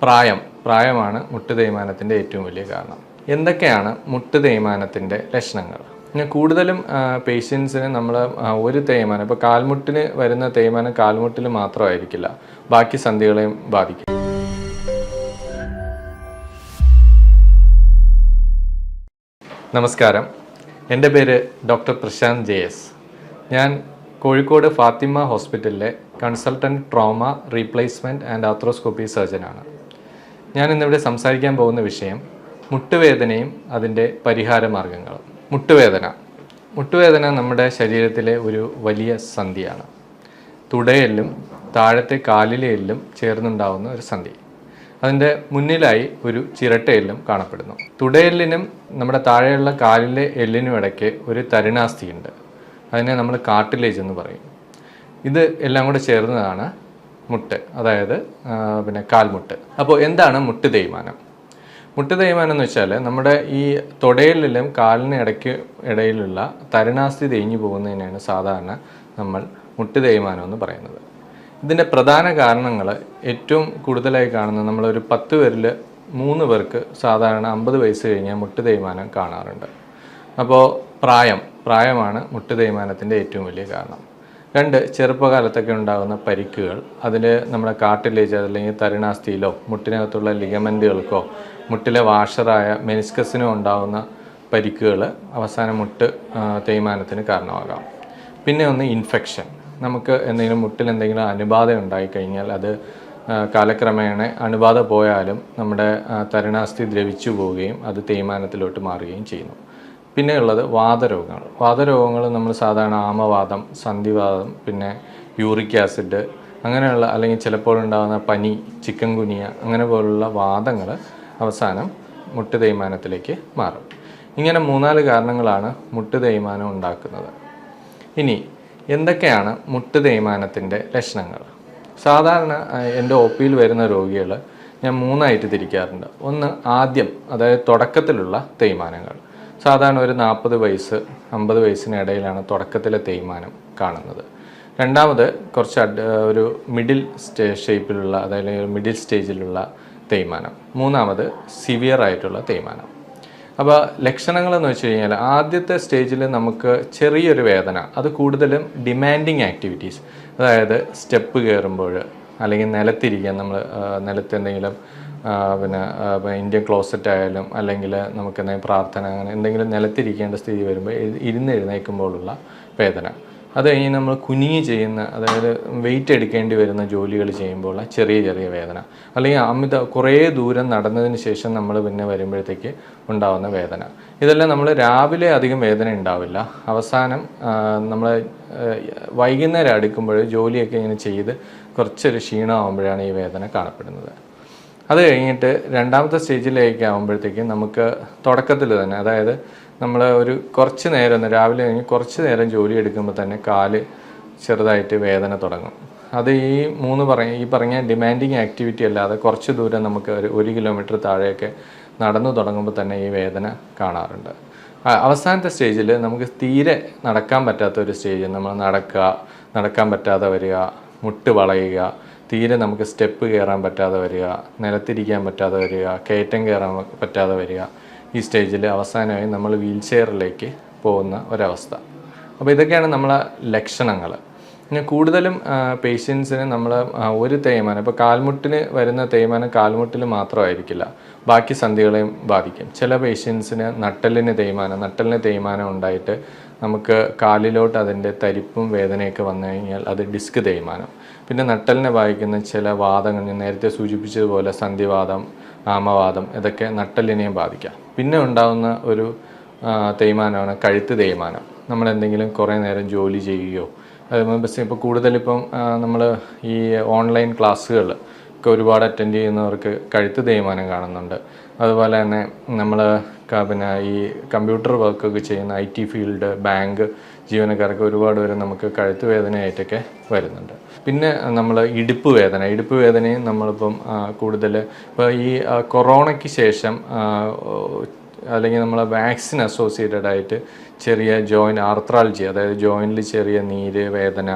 പ്രായമാണ് മുട്ട് തേയ്മാനത്തിൻ്റെ ഏറ്റവും വലിയ കാരണം. എന്തൊക്കെയാണ് മുട്ട് തേയ്മാനത്തിൻ്റെ ലക്ഷണങ്ങൾ? കൂടുതലും പേഷ്യൻസിന് നമ്മൾ ഒരു തേയ്മാനം, ഇപ്പോൾ കാൽമുട്ടിന് വരുന്ന തേയ്മാനം കാൽമുട്ടിൽ മാത്രമായിരിക്കില്ല, ബാക്കി സന്ധികളെയും ബാധിക്കും. നമസ്കാരം, എൻ്റെ പേര് ഡോക്ടർ പ്രശാന്ത് JS. ഞാൻ കോഴിക്കോട് ഫാത്തിമ ഹോസ്പിറ്റലിലെ consultant trauma replacement and arthroscopy സർജനാണ്. ഞാൻ ഇന്നിവിടെ സംസാരിക്കാൻ പോകുന്ന വിഷയം മുട്ടുവേദനയും അതിൻ്റെ പരിഹാര മാർഗങ്ങളും. മുട്ടുവേദന നമ്മുടെ ശരീരത്തിലെ ഒരു വലിയ സന്ധിയാണ്. തുടയെല്ലും താഴത്തെ കാലിലെ എല്ലും ചേർന്നുണ്ടാവുന്ന ഒരു സന്ധി. അതിൻ്റെ മുന്നിലായി ഒരു ചിരട്ടയെല്ലും കാണപ്പെടുന്നു. തുടയെല്ലിനും നമ്മുടെ താഴെയുള്ള കാലിലെ എല്ലിനും ഇടയ്ക്ക് ഒരു തരുണാസ്ഥിയുണ്ട്. അതിനെ നമ്മൾ കാർട്ടിലേജ് എന്ന് പറയും. ഇത് എല്ലാം കൂടെ ചേർന്നതാണ് മുട്ട്, അതായത് കാൽമുട്ട്. അപ്പോൾ എന്താണ് മുട്ട് തേയ്മാനം? മുട്ട് തേയ്മാനം എന്ന് വെച്ചാൽ നമ്മുടെ ഈ തുടയെല്ലിലും കാലിന് ഇടയിലുള്ള തരുണാസ്ഥി തേഞ്ഞു പോകുന്നതിനാണ് സാധാരണ നമ്മൾ മുട്ട് തേയ്മാനം എന്ന് പറയുന്നത്. ഇതിൻ്റെ പ്രധാന കാരണങ്ങൾ ഏറ്റവും കൂടുതലായി കാണുന്നത് നമ്മളൊരു 10 പേരിൽ 3 പേർക്ക് സാധാരണ 50 വയസ്സ് കഴിഞ്ഞാൽ മുട്ട് തേയ്മാനം കാണാറുണ്ട്. അപ്പോൾ പ്രായമാണ് മുട്ട് തേയ്മാനത്തിൻ്റെ ഏറ്റവും വലിയ കാരണം. 2, ചെറുപ്പകാലത്തൊക്കെ ഉണ്ടാകുന്ന പരിക്കുകൾ, അതിൽ നമ്മുടെ കാർട്ടിലേജ് അല്ലെങ്കിൽ തരുണാസ്ഥിയിലോ മുട്ടിനകത്തുള്ള ലിഗമെൻറ്റുകൾക്കോ മുട്ടിലെ വാഷറായ മെനിസ്കസിനോ ഉണ്ടാകുന്ന പരിക്കുകൾ അവസാനം മുട്ട് തേയ്മാനത്തിന് കാരണമാകാം. പിന്നെ ഒന്ന് ഇൻഫെക്ഷൻ. നമുക്ക് മുട്ടിൽ എന്തെങ്കിലും അണുബാധ ഉണ്ടായിക്കഴിഞ്ഞാൽ അത് കാലക്രമേണ അണുബാധ പോയാലും നമ്മുടെ തരുണാസ്ഥി ദ്രവിച്ചു പോവുകയും അത് തേയ്മാനത്തിലോട്ട് മാറുകയും ചെയ്യുന്നു. പിന്നെയുള്ളത് വാതരോഗങ്ങൾ നമ്മൾ സാധാരണ ആമവാദം, സന്ധിവാദം, പിന്നെ യൂറിക് ആസിഡ് അങ്ങനെയുള്ള, അല്ലെങ്കിൽ ചിലപ്പോൾ ഉണ്ടാകുന്ന പനി, ചിക്കൻ ഗുനിയ അങ്ങനെ പോലുള്ള വാദങ്ങൾ അവസാനം മുട്ട് തേയ്മാനത്തിലേക്ക് മാറും. ഇങ്ങനെ 3-4 കാരണങ്ങളാണ് മുട്ട് തേയ്മാനം ഉണ്ടാക്കുന്നത്. ഇനി എന്തൊക്കെയാണ് മുട്ട് തേയ്മാനത്തിൻ്റെ ലക്ഷണങ്ങൾ? സാധാരണ എൻ്റെ OPയിൽ വരുന്ന രോഗികൾ ഞാൻ 3ആയിട്ട് തിരിക്കാറുണ്ട്. ഒന്ന്, ആദ്യം, അതായത് തുടക്കത്തിലുള്ള തേയ്മാനങ്ങൾ. സാധാരണ ഒരു 40 വയസ്സ് 50 വയസ്സിനിടയിലാണ് തുടക്കത്തിലെ തേയ്മാനം കാണുന്നത്. രണ്ടാമത് കുറച്ച് ഒരു മിഡിൽ ഷേപ്പിലുള്ള, അതായത് മിഡിൽ സ്റ്റേജിലുള്ള തേയ്മാനം. മൂന്നാമത് സിവിയർ ആയിട്ടുള്ള തേയ്മാനം. അപ്പോൾ ലക്ഷണങ്ങളെന്ന് വെച്ച് കഴിഞ്ഞാൽ ആദ്യത്തെ സ്റ്റേജിൽ നമുക്ക് ചെറിയൊരു വേദന, അത് കൂടുതലും ഡിമാൻഡിങ് ആക്ടിവിറ്റീസ്, അതായത് സ്റ്റെപ്പ് കയറുമ്പോൾ അല്ലെങ്കിൽ നിലത്തിരിക്കാൻ, നമ്മൾ നിലത്ത് എന്തെങ്കിലും ഇന്ത്യൻ ക്ലോസറ്റ് ആയാലും അല്ലെങ്കിൽ നമുക്ക് എന്തെങ്കിലും പ്രാർത്ഥന അങ്ങനെ എന്തെങ്കിലും നിലത്തിരിക്കേണ്ട സ്ഥിതി വരുമ്പോൾ എഴുന്നേൽക്കുമ്പോഴുള്ള വേദന. അത് കഴിഞ്ഞ് നമ്മൾ കുനിഞ്ഞ് ചെയ്യുന്ന, അതായത് വെയിറ്റ് എടുക്കേണ്ടി വരുന്ന ജോലികൾ ചെയ്യുമ്പോൾ ചെറിയ വേദന, അല്ലെങ്കിൽ കുറേ ദൂരം നടന്നതിന് ശേഷം നമ്മൾ പിന്നെ വരുമ്പോഴത്തേക്ക് ഉണ്ടാകുന്ന വേദന. ഇതെല്ലാം നമ്മൾ രാവിലെ അധികം വേദന ഉണ്ടാവില്ല, അവസാനം നമ്മൾ വൈകുന്നേരം അടുക്കുമ്പോൾ ജോലിയൊക്കെ ഇങ്ങനെ ചെയ്ത് കുറച്ചൊരു ക്ഷീണമാകുമ്പോഴാണ് ഈ വേദന കാണപ്പെടുന്നത്. അത് കഴിഞ്ഞിട്ട് രണ്ടാമത്തെ സ്റ്റേജിലേക്ക് ആകുമ്പോഴത്തേക്കും നമുക്ക് തുടക്കത്തിൽ തന്നെ, അതായത് നമ്മൾ ഒരു കുറച്ച് നേരം രാവിലെ കഴിഞ്ഞ് കുറച്ച് നേരം ജോലി എടുക്കുമ്പോൾ തന്നെ കാല് ചെറുതായിട്ട് വേദന തുടങ്ങും. അത് ഈ പറഞ്ഞ ഡിമാൻഡിങ് ആക്ടിവിറ്റി അല്ലാതെ കുറച്ച് ദൂരം നമുക്ക് ഒരു 1 കിലോമീറ്റർ താഴെയൊക്കെ നടന്നു തുടങ്ങുമ്പോൾ തന്നെ ഈ വേദന കാണാറുണ്ട്. അവസാനത്തെ സ്റ്റേജിൽ നമുക്ക് തീരെ നടക്കാൻ പറ്റാത്ത ഒരു സ്റ്റേജ്, നമ്മൾ നടക്കാൻ പറ്റാതെ വരിക, മുട്ട് വളയുക, തീരെ നമുക്ക് സ്റ്റെപ്പ് കയറാൻ പറ്റാതെ വരിക, നിലത്തിരിക്കാൻ പറ്റാതെ വരിക, കയറ്റം കയറാൻ പറ്റാതെ വരിക. ഈ സ്റ്റേജിൽ അവസാനമായി നമ്മൾ വീൽ ചെയറിലേക്ക് പോകുന്ന ഒരവസ്ഥ. അപ്പോൾ ഇതൊക്കെയാണ് നമ്മളെ ലക്ഷണങ്ങൾ. പിന്നെ കൂടുതലും പേഷ്യൻസിന് നമ്മൾ ഒരു തേയ്മാനം, ഇപ്പോൾ കാൽമുട്ടിന് വരുന്ന തേയ്മാനം കാൽമുട്ടിൽ മാത്രമായിരിക്കില്ല, ബാക്കി സന്ധികളെയും ബാധിക്കും. ചില പേഷ്യൻസിന് നട്ടെല്ലിന് തേയ്മാനം ഉണ്ടായിട്ട് നമുക്ക് കാലിലോട്ട് അതിൻ്റെ തരിപ്പും വേദനയൊക്കെ വന്നു കഴിഞ്ഞാൽ അത് ഡിസ്ക് തേയ്മാനം. പിന്നെ നട്ടെല്ലിനെ ബാധിക്കുന്ന ചില വാദങ്ങൾ, ഞാൻ നേരത്തെ സൂചിപ്പിച്ചതുപോലെ സന്ധിവാദം, ആമവാദം, ഇതൊക്കെ നട്ടെല്ലിനെയും ബാധിക്കാം. പിന്നെ ഉണ്ടാകുന്ന ഒരു തേയ്മാനമാണ് കഴുത്ത് തേയ്മാനം. നമ്മളെന്തെങ്കിലും കുറേ നേരം ജോലി ചെയ്യുകയോ, ഇപ്പോൾ കൂടുതലിപ്പം നമ്മൾ ഈ ഓൺലൈൻ ക്ലാസ്സുകൾ ഒക്കെ ഒരുപാട് അറ്റൻഡ് ചെയ്യുന്നവർക്ക് കഴുത്ത് തേയ്മാനം കാണുന്നുണ്ട്. അതുപോലെ തന്നെ നമ്മൾ ഈ കമ്പ്യൂട്ടർ വർക്കൊക്കെ ചെയ്യുന്ന IT ഫീൽഡ്, ബാങ്ക് ജീവനക്കാർക്ക് ഒരുപാട് പേര് നമുക്ക് കഴുത്ത് വേദനയായിട്ടൊക്കെ വരുന്നുണ്ട്. പിന്നെ നമ്മൾ ഇടുപ്പ് വേദനയും നമ്മളിപ്പം കൂടുതൽ ഇപ്പോൾ ഈ കൊറോണയ്ക്ക് ശേഷം അല്ലെങ്കിൽ നമ്മൾ വാക്സിൻ അസോസിയേറ്റഡ് ആയിട്ട് ചെറിയ ജോയിൻറ്റ് ആർത്രാൾജി, അതായത് ജോയിൻറ്റിൽ ചെറിയ നീര്, വേദന,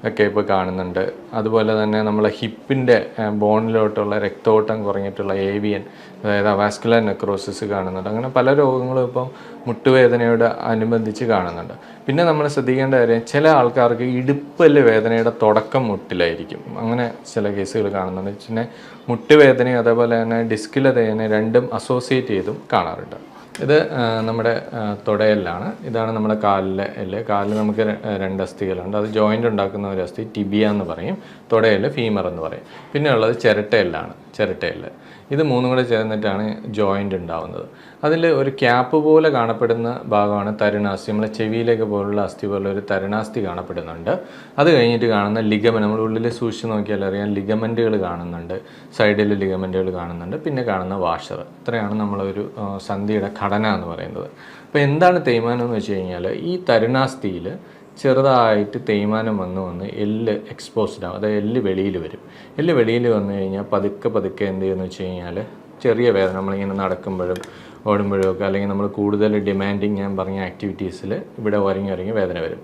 ഒക്കെ ഇപ്പോൾ കാണുന്നുണ്ട്. അതുപോലെ തന്നെ നമ്മളെ ഹിപ്പിൻ്റെ ബോണിലോട്ടുള്ള രക്തോട്ടം കുറഞ്ഞിട്ടുള്ള ഏവിയൻ, അതായത് വാസ്കുലർ നെക്രോസിസ് കാണുന്നുണ്ട്. അങ്ങനെ പല രോഗങ്ങളും ഇപ്പം മുട്ടുവേദനയോട് അനുബന്ധിച്ച് കാണുന്നുണ്ട്. പിന്നെ നമ്മൾ ശ്രദ്ധിക്കേണ്ട കാര്യം, ചില ആൾക്കാർക്ക് ഇടുപ്പല് വേദനയുടെ തുടക്കം മുട്ടിലായിരിക്കും. അങ്ങനെ ചില കേസുകൾ കാണുന്നുണ്ട്. പിന്നെ മുട്ടുവേദനയും അതേപോലെ തന്നെ ഡിസ്കിലെ വേദന രണ്ടും അസോസിയേറ്റ് ചെയ്തും കാണാറുണ്ട്. ഇത് നമ്മുടെ തുടയെല്ലാണ്. ഇതാണ് നമ്മുടെ കാലിലെ എല്ല്. കാലിൽ നമുക്ക് രണ്ട് അസ്ഥികളുണ്ട്. അത് ജോയിൻ്റ് ഉണ്ടാക്കുന്ന ഒരു അസ്ഥി ടിബിയ എന്ന് പറയും, തുടയെല്ല് ഫീമർ എന്ന് പറയും. പിന്നെ ഉള്ളത് ചിരട്ടയെല്ലാണ്, ചിരട്ടയെല്ല്. ഇത് മൂന്നും കൂടെ ചേർന്നിട്ടാണ് ജോയിൻ്റ് ഉണ്ടാവുന്നത്. അതിൽ ഒരു ക്യാപ്പ് പോലെ കാണപ്പെടുന്ന ഭാഗമാണ് തരുണാസ്ഥി. നമ്മളെ ചെവിയിലേക്ക് പോലുള്ള അസ്ഥി പോലെ ഒരു തരുണാസ്ഥി കാണപ്പെടുന്നുണ്ട്. അത് കഴിഞ്ഞിട്ട് കാണുന്ന ലിഗമെന്റ്, നമ്മൾ ഉള്ളിൽ സൂക്ഷിച്ച് നോക്കിയാൽ അറിയാം, ലിഗമെൻറ്റുകൾ കാണുന്നുണ്ട്, സൈഡിൽ ലിഗമെൻറ്റുകൾ കാണുന്നുണ്ട്, പിന്നെ കാണുന്ന വാഷർ. ഇത്രയാണ് നമ്മളൊരു സന്ധിയുടെ ഘടന എന്ന് പറയുന്നത്. അപ്പോൾ എന്താണ് തേയ്മാനം എന്ന് വെച്ച് കഴിഞ്ഞാൽ, ഈ തരുണാസ്ഥിയിൽ ചെറുതായിട്ട് തേയ്മാനം വന്ന് എല്ല് എക്സ്പോസ്ഡ് ആവും, അതായത് എല്ല് വെളിയിൽ വരും. എല്ല് വെളിയിൽ വന്നു കഴിഞ്ഞാൽ പതുക്കെ എന്ത് ചെയ്യുമെന്ന് വെച്ച് കഴിഞ്ഞാൽ ചെറിയ വേദന, നമ്മളിങ്ങനെ നടക്കുമ്പോഴും ഓടുമ്പോഴും ഒക്കെ, അല്ലെങ്കിൽ നമ്മൾ കൂടുതൽ ഡിമാൻഡിങ് ഞാൻ പറഞ്ഞ ആക്ടിവിറ്റീസിൽ ഇവിടെ ഉരങ്ങി വേദന വരും.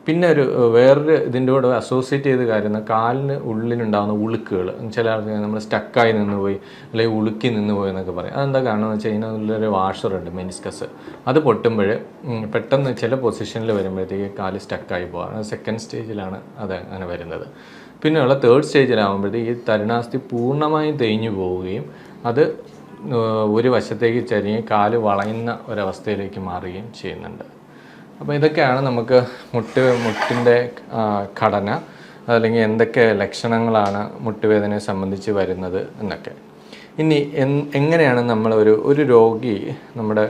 പിന്നെ വേറൊരു ഇതിൻ്റെ കൂടെ അസോസിയേറ്റ് ചെയ്ത് കാര്യം, കാലിന് ഉള്ളിലുണ്ടാകുന്ന ഉളുക്കുകൾ. ചില ആൾക്ക് നമ്മൾ സ്റ്റക്കായി നിന്ന് പോയി അല്ലെങ്കിൽ ഉളുക്കി നിന്ന് പോയി എന്നൊക്കെ പറയും. അതെന്താ കാരണം എന്ന് വെച്ച് കഴിഞ്ഞാൽ ഉള്ളൊരു വാഷറുണ്ട്, മെനിസ്കസ്. അത് പൊട്ടുമ്പോൾ പെട്ടെന്ന് ചില പൊസിഷനിൽ വരുമ്പോഴത്തേക്ക് കാല് സ്റ്റക്കായി പോകാം. സെക്കൻഡ് സ്റ്റേജിലാണ് അത് അങ്ങനെ വരുന്നത്. പിന്നെയുള്ള തേർഡ് സ്റ്റേജിലാകുമ്പോഴത്തേക്ക് ഈ തരുണാസ്ഥി പൂർണ്ണമായും തേഞ്ഞു പോവുകയും അത് ഒരു വശത്തേക്ക് ചരിഞ്ഞ് കാല് വളയുന്ന ഒരവസ്ഥയിലേക്ക് മാറുകയും ചെയ്യുന്നുണ്ട്. അപ്പോൾ ഇതൊക്കെയാണ് നമുക്ക് മുട്ടിൻ്റെ ഘടന, അല്ലെങ്കിൽ എന്തൊക്കെ ലക്ഷണങ്ങളാണ് മുട്ടുവേദനയെ സംബന്ധിച്ച് വരുന്നത് എന്നൊക്കെ. ഇനി എങ്ങനെയാണ് നമ്മൾ ഒരു രോഗി നമ്മുടെ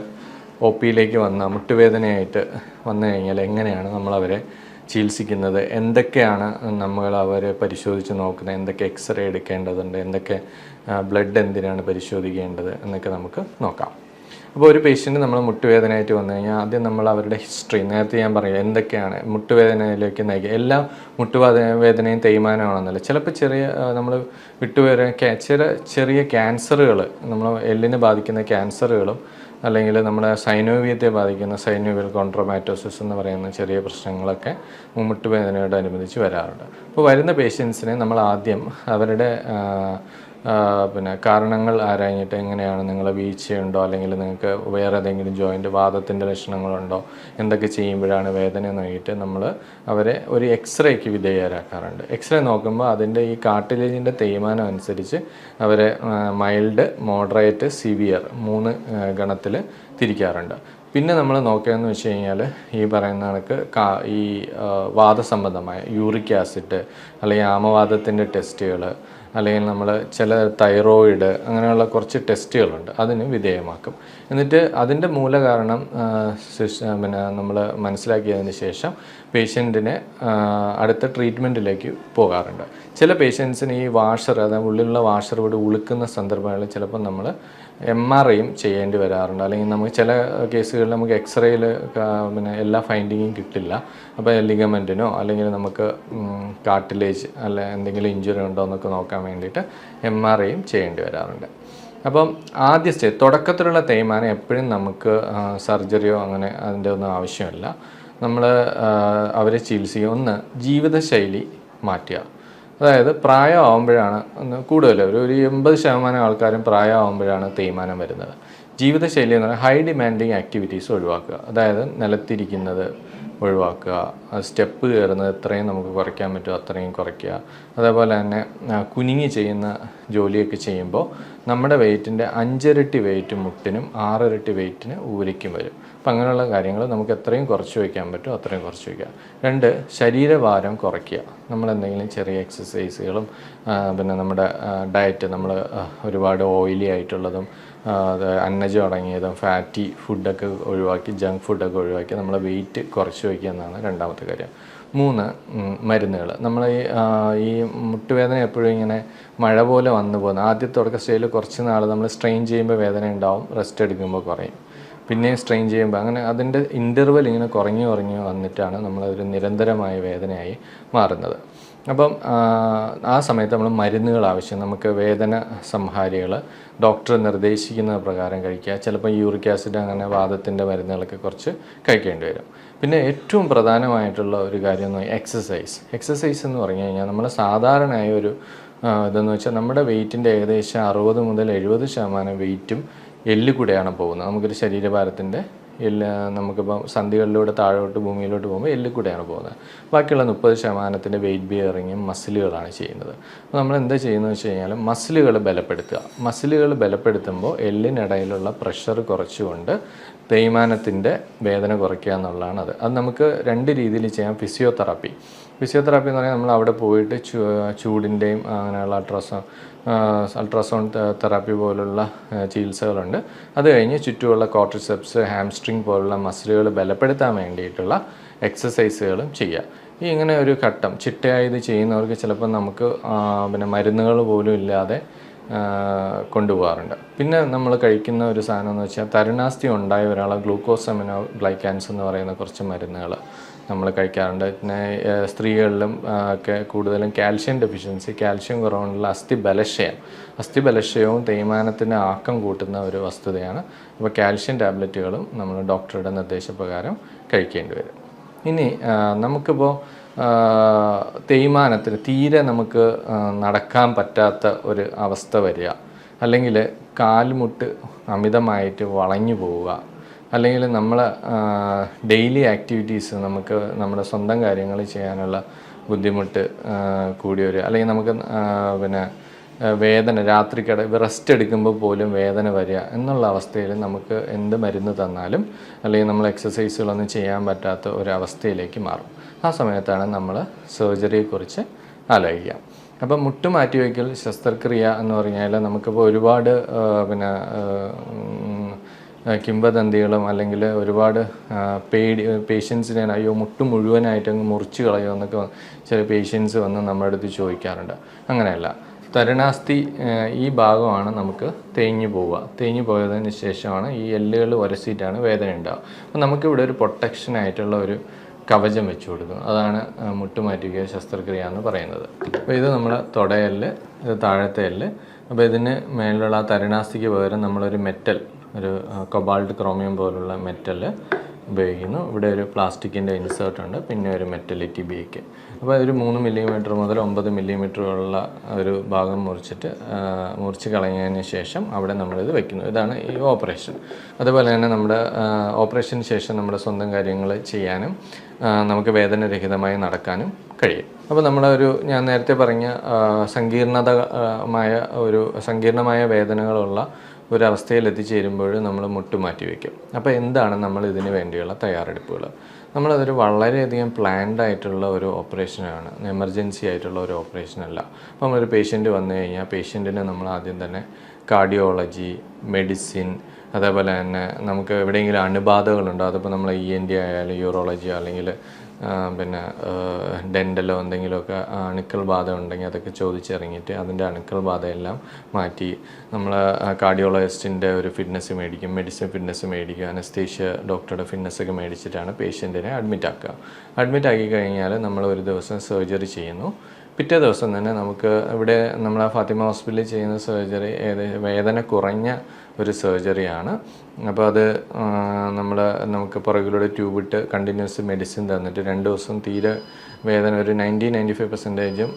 ഒ പിയിലേക്ക് മുട്ടുവേദനയായിട്ട് വന്നു കഴിഞ്ഞാൽ എങ്ങനെയാണ് നമ്മളവരെ ചികിത്സിക്കുന്നത്, എന്തൊക്കെയാണ് നമ്മൾ അവരെ പരിശോധിച്ച് നോക്കുന്നത്, എന്തൊക്കെ എക്സ്റേ എടുക്കേണ്ടതുണ്ട്, എന്തൊക്കെ ബ്ലഡ് എന്തിനാണ് പരിശോധിക്കേണ്ടത് എന്നൊക്കെ നമുക്ക് നോക്കാം. അപ്പോൾ ഒരു പേഷ്യൻ്റ് നമ്മൾ മുട്ടുവേദനയായിട്ട് വന്നു കഴിഞ്ഞാൽ ആദ്യം നമ്മൾ അവരുടെ ഹിസ്റ്ററി, നേരത്തെ ഞാൻ പറയും എന്തൊക്കെയാണ് മുട്ടുവേദനയിലേക്ക് നയിക്കുക. എല്ലാ മുട്ടുവേദനയും തേയ്മാനമാണെന്നല്ല, ചിലപ്പോൾ നമ്മൾ ചെറിയ ക്യാൻസറുകൾ, നമ്മൾ എല്ലിനെ ബാധിക്കുന്ന ക്യാൻസറുകളും അല്ലെങ്കിൽ നമ്മുടെ സൈനോവിയത്തെ ബാധിക്കുന്ന സൈനോവിയൽ കോൺട്രോമാറ്റോസിസ് എന്ന് പറയുന്ന ചെറിയ പ്രശ്നങ്ങളൊക്കെ മുട്ടുവേദനയോടനുബന്ധിച്ച് വരാറുണ്ട്. അപ്പോൾ വരുന്ന പേഷ്യൻസിനെ നമ്മൾ ആദ്യം അവരുടെ കാരണങ്ങൾ ആരാഞ്ഞിട്ട്, എങ്ങനെയാണ് നിങ്ങൾ വീഴ്ചയുണ്ടോ അല്ലെങ്കിൽ നിങ്ങൾക്ക് വേറെ ഏതെങ്കിലും ജോയിൻ്റ് വാദത്തിൻ്റെ ലക്ഷണങ്ങളുണ്ടോ, എന്തൊക്കെ ചെയ്യുമ്പോഴാണ് വേദന എന്ന് നോക്കിയിട്ട് നമ്മൾ അവരെ ഒരു എക്സ്റേക്ക് വിധേയരാക്കാറുണ്ട്. എക്സ്റേ നോക്കുമ്പോൾ അതിൻ്റെ ഈ കാർട്ടിലേജിൻ്റെ തേയ്മാനം അനുസരിച്ച് അവരെ മൈൽഡ്, മോഡറേറ്റ്, സിവിയർ 3 ഗണത്തിൽ തിരിക്കാറുണ്ട്. പിന്നെ നമ്മൾ നോക്കുകയെന്ന് വെച്ച് കഴിഞ്ഞാൽ ഈ പറയുന്ന കണക്ക് ഈ വാദസംബന്ധമായ യൂറിക് ആസിഡ് അല്ലെങ്കിൽ ആമവാദത്തിൻ്റെ ടെസ്റ്റുകൾ, അല്ലെങ്കിൽ നമ്മൾ ചില തൈറോയിഡ്, അങ്ങനെയുള്ള കുറച്ച് ടെസ്റ്റുകളുണ്ട്, അതിന് വിധേയമാക്കും. എന്നിട്ട് അതിൻ്റെ മൂലകാരണം നമ്മൾ മനസ്സിലാക്കിയതിന് ശേഷം പേഷ്യൻറ്റിനെ അടുത്ത ട്രീറ്റ്മെൻറ്റിലേക്ക് പോകാറുണ്ട്. ചില പേഷ്യൻസിന് ഈ വാഷർ, അതായത് ഉള്ളിലുള്ള വാഷർ ഇവിടെ ഉളുക്കുന്ന സന്ദർഭങ്ങളിൽ ചിലപ്പോൾ നമ്മൾ MRIയും ചെയ്യേണ്ടി വരാറുണ്ട്. അല്ലെങ്കിൽ നമുക്ക് ചില കേസുകളിൽ നമുക്ക് എക്സ്റേയിൽ എല്ലാ ഫൈൻഡിങ്ങും കിട്ടില്ല. അപ്പോൾ ലിഗമെൻറ്റിനോ അല്ലെങ്കിൽ നമുക്ക് കാർട്ടിലേജ് അല്ല എന്തെങ്കിലും ഇഞ്ചുറി ഉണ്ടോ എന്നൊക്കെ നോക്കാൻ വേണ്ടിയിട്ട് MRIയും ചെയ്യേണ്ടി വരാറുണ്ട്. അപ്പം ആദ്യ സ്റ്റേജ്, തുടക്കത്തിലുള്ള തേയ്മാനം എപ്പോഴും നമുക്ക് സർജറിയോ അങ്ങനെ അതിൻ്റെ ഒന്നും ആവശ്യമില്ല. നമ്മൾ അവരെ ചികിത്സിക്കുക. ഒന്ന്, ജീവിതശൈലി മാറ്റുക. അതായത് പ്രായമാകുമ്പോഴാണ് കൂടുതൽ, ഒരു 80% ആൾക്കാരും പ്രായമാകുമ്പോഴാണ് തേയ്മാനം വരുന്നത്. ജീവിതശൈലി എന്ന് പറഞ്ഞാൽ ഹൈ ഡിമാൻഡിങ് ആക്ടിവിറ്റീസ് ഒഴിവാക്കുക. അതായത് നിലത്തിരിക്കുന്നത് ഒഴിവാക്കുക, സ്റ്റെപ്പ് കയറുന്നത് എത്രയും നമുക്ക് കുറയ്ക്കാൻ പറ്റുമോ അത്രയും കുറയ്ക്കുക. അതേപോലെ തന്നെ കുനിങ്ങി ചെയ്യുന്ന ജോലിയൊക്കെ ചെയ്യുമ്പോൾ നമ്മുടെ വെയ്റ്റിൻ്റെ 5 ഇരട്ടി വെയിറ്റ് മുട്ടിനും 6 ഇരട്ടി വെയിറ്റിന് ഊരയ്ക്കും വരും. അപ്പം അങ്ങനെയുള്ള കാര്യങ്ങൾ നമുക്ക് എത്രയും കുറച്ച് വയ്ക്കാൻ പറ്റുമോ അത്രയും കുറച്ച് വയ്ക്കുക. 2, ശരീരഭാരം കുറയ്ക്കുക. നമ്മളെന്തെങ്കിലും ചെറിയ എക്സസൈസുകളും പിന്നെ നമ്മുടെ ഡയറ്റ്, നമ്മൾ ഒരുപാട് ഓയിലി ആയിട്ടുള്ളതും അന്നജം അടങ്ങിയതും ഫാറ്റി ഫുഡൊക്കെ ഒഴിവാക്കി, ജങ്ക് ഫുഡൊക്കെ ഒഴിവാക്കി നമ്മളെ വെയിറ്റ് കുറച്ച് വയ്ക്കുക എന്നാണ് രണ്ടാമത്തെ കാര്യം. 3, മരുന്നുകൾ. നമ്മൾ ഈ മുട്ടുവേദന എപ്പോഴും ഇങ്ങനെ മഴ പോലെ വന്നു പോകുന്നത്. ആദ്യത്തെ തുടക്ക സ്റ്റേജിൽ കുറച്ച് നാൾ നമ്മൾ സ്ട്രെയിൻ ചെയ്യുമ്പോൾ വേദന ഉണ്ടാവും, റെസ്റ്റ് എടുക്കുമ്പോൾ കുറയും, പിന്നെയും സ്ട്രെയിൻ ചെയ്യുമ്പോൾ, അങ്ങനെ അതിൻ്റെ ഇൻ്റർവെൽ ഇങ്ങനെ കുറഞ്ഞു വന്നിട്ടാണ് നമ്മളതൊരു നിരന്തരമായ വേദനയായി മാറുന്നത്. അപ്പം ആ സമയത്ത് നമ്മൾ മരുന്നുകൾ ആവശ്യം, നമുക്ക് വേദന സംഹാരികൾ ഡോക്ടർ നിർദ്ദേശിക്കുന്ന പ്രകാരം കഴിക്കുക. ചിലപ്പോൾ യൂറിക് ആസിഡ് അങ്ങനെ വാദത്തിൻ്റെ മരുന്നുകളൊക്കെ കുറച്ച് കഴിക്കേണ്ടി വരും. പിന്നെ ഏറ്റവും പ്രധാനമായിട്ടുള്ള ഒരു കാര്യം എന്ന് പറഞ്ഞാൽ എക്സസൈസ് എന്ന് പറഞ്ഞു കഴിഞ്ഞാൽ നമ്മൾ സാധാരണയായ ഒരു ഇതെന്ന് വെച്ചാൽ നമ്മുടെ വെയിറ്റിൻ്റെ ഏകദേശം 60 മുതൽ 70% വെയിറ്റും എല്ല് കൂടെയാണ് പോകുന്നത്. നമുക്കൊരു ശരീരഭാരത്തിൻ്റെ നമുക്കിപ്പോൾ സന്ധികളിലൂടെ താഴോട്ട് ഭൂമിയിലോട്ട് പോകുമ്പോൾ എല്ലിൽ കൂടെയാണ് പോകുന്നത്. ബാക്കിയുള്ള 30% വെയിറ്റ് ബിയറിങ്ങും മസിലുകളാണ് ചെയ്യുന്നത്. അപ്പോൾ നമ്മൾ എന്താ ചെയ്യുന്നത് വെച്ച് കഴിഞ്ഞാൽ മസിലുകൾ ബലപ്പെടുത്തുമ്പോൾ എല്ലിനിടയിലുള്ള പ്രഷർ കുറച്ചുകൊണ്ട് തേയ്മാനത്തിൻ്റെ വേദന കുറയ്ക്കുക എന്നുള്ളതാണ് അത് നമുക്ക് 2 രീതിയിൽ ചെയ്യാം. ഫിസിയോതെറാപ്പി എന്ന് പറഞ്ഞാൽ നമ്മൾ അവിടെ പോയിട്ട് ചൂടിൻ്റെയും അങ്ങനെയുള്ള അൾട്രാസൗണ്ട് തെറാപ്പി പോലുള്ള ചികിത്സകളുണ്ട്. അത് കഴിഞ്ഞ് ചുറ്റുമുള്ള കോർട്ടിസെപ്സ്, ഹാംസ്ട്രിങ് പോലുള്ള മസിലുകൾ ബലപ്പെടുത്താൻ വേണ്ടിയിട്ടുള്ള എക്സസൈസുകളും ചെയ്യുക. ഇങ്ങനെ ഒരു ഘട്ടം ചിട്ടയായി ഇത് ചെയ്യുന്നവർക്ക് ചിലപ്പോൾ നമുക്ക് പിന്നെ മരുന്നുകൾ പോലും ഇല്ലാതെ കൊണ്ടുപോകാറുണ്ട്. പിന്നെ നമ്മൾ കഴിക്കുന്ന ഒരു സാധനം എന്ന് വെച്ചാൽ തരുണാസ്ഥി ഉണ്ടായ ഒരാളെ ഗ്ലൂക്കോസമിനോ ഗ്ലൈക്കാൻസ് എന്ന് പറയുന്ന കുറച്ച് മരുന്നുകൾ നമ്മൾ കഴിക്കാറുണ്ട്. പിന്നെ സ്ത്രീകളിലും ഒക്കെ കൂടുതലും കാൽഷ്യം ഡെഫിഷ്യൻസി, കാൽഷ്യം കുറവുള്ള അസ്ഥിബലക്ഷയവും തേയ്മാനത്തിൻ്റെ ആക്കം കൂട്ടുന്ന ഒരു വസ്തുതയാണ്. അപ്പോൾ കാൽഷ്യം ടാബ്ലറ്റുകളും നമ്മൾ ഡോക്ടറുടെ നിർദ്ദേശപ്രകാരം കഴിക്കേണ്ടി വരും. ഇനി നമുക്കിപ്പോൾ തേയ്മാനത്തിന് തീരെ നമുക്ക് നടക്കാൻ പറ്റാത്ത ഒരു അവസ്ഥ വരിക, അല്ലെങ്കിൽ കാൽമുട്ട് അമിതമായിട്ട് വളഞ്ഞു പോവുക, അല്ലെങ്കിൽ നമ്മൾ ഡെയിലി ആക്ടിവിറ്റീസ് നമുക്ക് നമ്മുടെ സ്വന്തം കാര്യങ്ങൾ ചെയ്യാനുള്ള ബുദ്ധിമുട്ട് കൂടി വരിക, അല്ലെങ്കിൽ നമുക്ക് പിന്നെ വേദന റെസ്റ്റ് എടുക്കുമ്പോൾ പോലും വേദന വരിക എന്നുള്ള അവസ്ഥയിൽ നമുക്ക് എന്ത് മരുന്ന് തന്നാലും അല്ലെങ്കിൽ നമ്മൾ എക്സസൈസുകളൊന്നും ചെയ്യാൻ പറ്റാത്ത ഒരവസ്ഥയിലേക്ക് മാറും. ആ സമയത്താണ് നമ്മൾ സർജറിയെക്കുറിച്ച് ആലോചിക്കുക. അപ്പം മുട്ടുമാറ്റിവയ്ക്കൽ ശസ്ത്രക്രിയ എന്ന് പറഞ്ഞാൽ നമുക്കിപ്പോൾ ഒരുപാട് പിന്നെ കിംവദന്തികളും അല്ലെങ്കിൽ ഒരുപാട് പേഷ്യൻസിനെ അയ്യോ മുട്ട് മുഴുവനായിട്ട് അങ്ങ് മുറിച്ച് കളയുമോ എന്നൊക്കെ ചില പേഷ്യൻസ് വന്ന് നമ്മുടെ അടുത്ത് ചോദിക്കാറുണ്ട്. അങ്ങനെയല്ല, തരുണാസ്ഥി ഈ ഭാഗമാണ് നമുക്ക് തേഞ്ഞു പോയതിന് ശേഷമാണ് ഈ എല്ലുകൾ ഉരസിയിട്ടാണ് വേദന ഉണ്ടാവുക. അപ്പോൾ നമുക്കിവിടെ ഒരു പ്രൊട്ടക്ഷനായിട്ടുള്ള ഒരു കവചം വെച്ച് കൊടുക്കുന്നു. അതാണ് മുട്ടുമാറ്റിവയ്ക്കൽ ശസ്ത്രക്രിയ എന്ന് പറയുന്നത്. അപ്പോൾ ഇത് നമ്മുടെ തുടയെല്ല്, ഇത് താഴത്തെ എല്ല്. അപ്പോൾ ഇതിന് മേലുള്ള തരുണാസ്ഥിക്ക് പകരം നമ്മളൊരു കൊബാൾട്ട് ക്രോമിയം പോലുള്ള മെറ്റൽ ഉപയോഗിക്കുന്നു. ഇവിടെ ഒരു പ്ലാസ്റ്റിക്കിൻ്റെ ഇൻസേർട്ട് ഉണ്ട്, പിന്നെ ഒരു മെറ്റൽ ടിബിയയ്ക്ക്. അപ്പോൾ ഒരു 3 മില്ലിമീറ്റർ മുതൽ 9 മില്ലിമീറ്റർ ഉള്ള ഒരു ഭാഗം മുറിച്ച് കളഞ്ഞതിന് ശേഷം അവിടെ നമ്മളിത് വെക്കുന്നു. ഇതാണ് ഈ ഓപ്പറേഷൻ. അതുപോലെ തന്നെ നമ്മുടെ ഓപ്പറേഷന് ശേഷം നമ്മുടെ സ്വന്തം കാര്യങ്ങൾ ചെയ്യാനും നമുക്ക് വേദനരഹിതമായി നടക്കാനും കഴിയും. അപ്പോൾ ഞാൻ നേരത്തെ പറഞ്ഞ സങ്കീർണമായ വേദനകളുള്ള ഒരവസ്ഥയിൽ എത്തിച്ചേരുമ്പോൾ നമ്മൾ മുട്ടുമാറ്റി വയ്ക്കും. അപ്പോൾ എന്താണ് നമ്മൾ ഇതിന് വേണ്ടിയുള്ള തയ്യാറെടുപ്പുകൾ? നമ്മളതൊരു വളരെയധികം പ്ലാൻഡ് ആയിട്ടുള്ള ഒരു ഓപ്പറേഷനാണ്, എമർജൻസി ആയിട്ടുള്ള ഒരു ഓപ്പറേഷനല്ല. അപ്പോൾ നമ്മളൊരു പേഷ്യൻ്റ് വന്നു കഴിഞ്ഞാൽ പേഷ്യൻറ്റിന് നമ്മൾ ആദ്യം തന്നെ കാർഡിയോളജി, മെഡിസിൻ, അതേപോലെ തന്നെ നമുക്ക് എവിടെയെങ്കിലും അണുബാധകളുണ്ടോ, അതിപ്പോൾ നമ്മൾ ENT ആയാലും യൂറോളജിയോ അല്ലെങ്കിൽ പിന്നെ ഡെൻ്റലോ എന്തെങ്കിലുമൊക്കെ അണുക്കൾ ബാധ ഉണ്ടെങ്കിൽ അതൊക്കെ ചോദിച്ചിറങ്ങിയിട്ട് അതിൻ്റെ അണുക്കൾ ബാധയെല്ലാം മാറ്റി നമ്മൾ കാർഡിയോളജിസ്റ്റിൻ്റെ ഒരു ഫിറ്റ്നസ് മേടിക്കും, മെഡിസിൻ ഫിറ്റ്നസ് മേടിക്കും, അനസ്തേഷ്യ ഡോക്ടറുടെ ഫിറ്റ്നസ്സൊക്കെ മേടിച്ചിട്ടാണ് പേഷ്യൻറ്റിനെ അഡ്മിറ്റ് ആക്കി കഴിഞ്ഞാൽ നമ്മൾ ഒരു ദിവസം സർജറി ചെയ്യുന്നു. പിറ്റേ ദിവസം തന്നെ നമുക്ക് ഇവിടെ നമ്മൾ ഫാത്തിമ ഹോസ്പിറ്റലിൽ ചെയ്യുന്ന സർജറി വേദന കുറഞ്ഞ ഒരു സർജറിയാണ്. അപ്പോൾ അത് നമുക്ക് പുറകിലൂടെ ട്യൂബിട്ട് കണ്ടിന്യൂസ് മെഡിസിൻ തന്നിട്ട് 2 ദിവസം തീരെ വേദന ഒരു 90-95%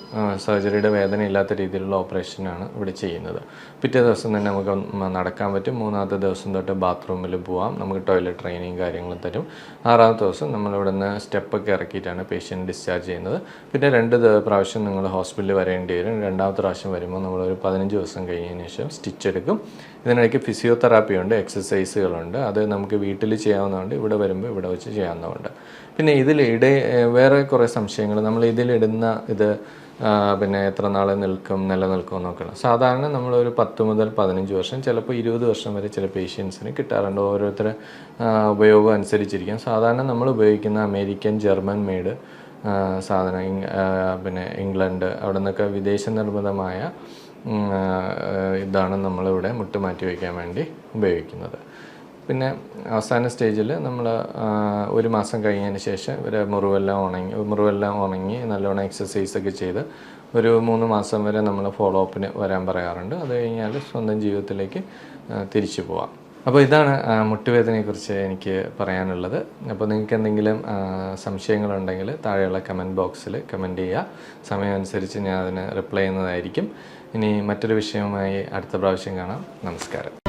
സർജറിയുടെ വേദന ഇല്ലാത്ത രീതിയിലുള്ള ഓപ്പറേഷനാണ് ഇവിടെ ചെയ്യുന്നത്. പിറ്റേ ദിവസം തന്നെ നമുക്ക് നടക്കാൻ പറ്റും. 3ാമത്തെ ദിവസം തൊട്ട് ബാത്റൂമിൽ പോവാം, നമുക്ക് ടോയ്ലറ്റ് ട്രെയിനിങ് കാര്യങ്ങളും തരും. 6ാമത്തെ ദിവസം നമ്മളിവിടെ നിന്ന് സ്റ്റെപ്പൊക്കെ ഇറക്കിയിട്ടാണ് പേഷ്യൻ്റ് ഡിസ്ചാർജ് ചെയ്യുന്നത്. പിന്നെ 2 പ്രാവശ്യം നിങ്ങൾ ഹോസ്പിറ്റലിൽ വരേണ്ടി വരും. 2ാമത്തെ പ്രാവശ്യം വരുമ്പോൾ നമ്മളൊരു 15 ദിവസം കഴിഞ്ഞതിന് ശേഷം സ്റ്റിച്ച് എടുക്കും. ഇതിനിടയ്ക്ക് ഫിസിയോതെറാപ്പി ഉണ്ട്, എക്സസൈസുകളുണ്ട്. അത് നമുക്ക് വീട്ടിൽ ചെയ്യാവുന്നതുകൊണ്ട് ഇവിടെ വരുമ്പോൾ ഇവിടെ വെച്ച് ചെയ്യാവുന്നതുണ്ട്. പിന്നെ വേറെ കുറേ സംശയങ്ങൾ, നമ്മൾ ഇതിലിടുന്ന പിന്നെ എത്ര നാൾ നിലനിൽക്കും നോക്കണം. സാധാരണ നമ്മളൊരു 10 മുതൽ 15 വർഷം, ചിലപ്പോൾ 20 വർഷം വരെ ചില പേഷ്യൻസിന് കിട്ടാറുണ്ട്. ഓരോരുത്തരെ ഉപയോഗം അനുസരിച്ചിരിക്കും. സാധാരണ നമ്മൾ ഉപയോഗിക്കുന്ന അമേരിക്കൻ, ജർമ്മൻ മെയ്ഡ് സാധനം, പിന്നെ ഇംഗ്ലണ്ട് അവിടെ നിന്നൊക്കെ വിദേശ നിർമ്മിതമായ ഇതാണ് നമ്മളിവിടെ മുട്ടുമാറ്റി വയ്ക്കാൻ വേണ്ടി ഉപയോഗിക്കുന്നത്. പിന്നെ അവസാന സ്റ്റേജിൽ നമ്മൾ 1 മാസം കഴിഞ്ഞതിന് ശേഷം ഇവരെ മുറിവെല്ലാം ഉണങ്ങി നല്ലോണം എക്സസൈസൊക്കെ ചെയ്ത് ഒരു 3 മാസം വരെ നമ്മൾ ഫോളോ അപ്പിന് വരാൻ പറയാറുണ്ട്. അത് കഴിഞ്ഞാൽ സ്വന്തം ജീവിതത്തിലേക്ക് തിരിച്ചു പോവാം. അപ്പോൾ ഇതാണ് മുട്ടുവേദനയെക്കുറിച്ച് എനിക്ക് പറയാനുള്ളത്. അപ്പോൾ നിങ്ങൾക്ക് എന്തെങ്കിലും സംശയങ്ങളുണ്ടെങ്കിൽ താഴെയുള്ള കമൻറ്റ് ബോക്സിൽ കമൻറ്റ് ചെയ്യുക. സമയമനുസരിച്ച് ഞാൻ അതിന് റിപ്ലൈ ചെയ്യുന്നതായിരിക്കും. ഇനി മറ്റൊരു വിഷയവുമായി അടുത്ത പ്രാവശ്യം കാണാം. നമസ്കാരം.